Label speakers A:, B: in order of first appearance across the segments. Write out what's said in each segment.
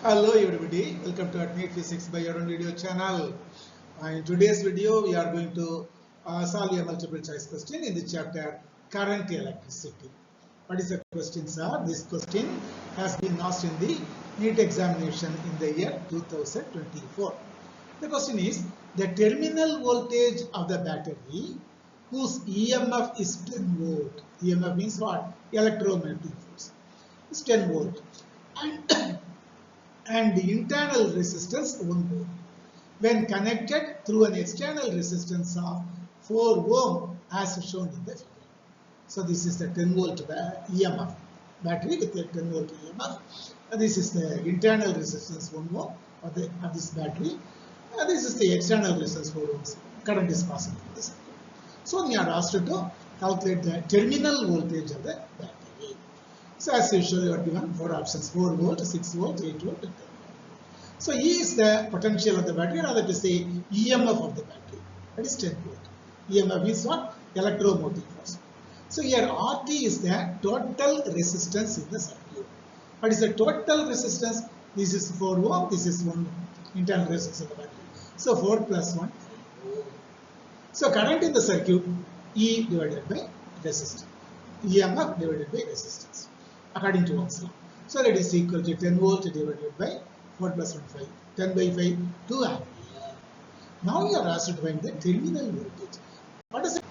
A: Hello everybody, welcome to Admit Physics by Arun video channel. In today's video, we are going to solve a multiple choice question in the chapter Current Electricity. What is the question, sir? This question has been asked in the NEET examination in the year 2024. The question is, the terminal voltage of the battery whose EMF is 10 volt. EMF means what? Electromagnetic force. Is 10 volt. And the internal resistance 1 ohm. When connected through an external resistance of 4 ohm as shown in the figure. So this is the 10 volt EMF battery with a 10 volt EMF. This is the internal resistance 1 ohm of this battery. This is the external resistance 4 ohms. Current is passing through this. So we are asked to calculate the terminal voltage of the battery. So as usual, you are given 4 options: 4 volt, 6 volt, 8 volt, and 10 volt. So E is the potential of the battery, or rather to say EMF of the battery. That is 10 volt. EMF is what? Electromotive force. So here RT is the total resistance in the circuit. What is the total resistance? This is 4 ohm. This is 1 internal resistance of the battery. So 4 plus 1. So current in the circuit, E divided by resistance. EMF divided by resistance, according to Ohm's law. So that is equal to 10 volt divided by 4 plus 1, 5. 10 by 5, 2 ampere. Now you are asked to find the terminal voltage. What is it?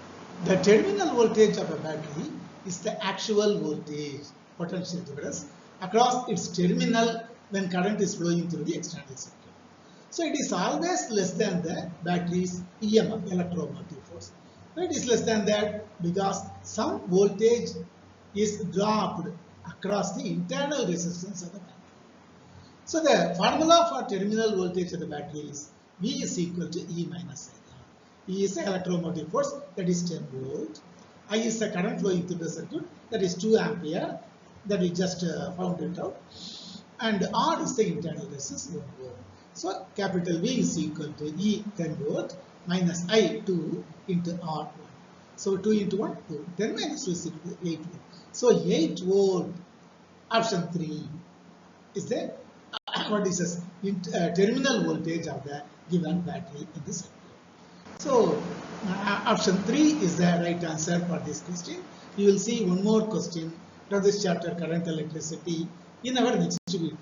A: The terminal voltage of a battery is the actual voltage, potential difference, across its terminal when current is flowing through the external circuit. So it is always less than the battery's EMF, electromotive force. It is less than that because some voltage is dropped across the internal resistance of the battery. So the formula for terminal voltage of the battery is V is equal to E minus I. E is the electromotive force, that is 10 volt. I is the current flowing through the circuit, that is 2 ampere, that we just found it out. And R is the internal resistance 1 ohm. So capital V is equal to E 10 volt minus I 2 into R 1. So 2 into 1, 2. 10 minus 2 is equal to 8 volt. So 8 volt, option 3 is the what is this terminal voltage of the given battery in the circuit. So option 3 is the right answer for this question. You will see one more question from this chapter, current electricity, in our next video.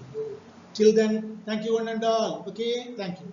A: Till then, thank you one and all. Okay, thank you.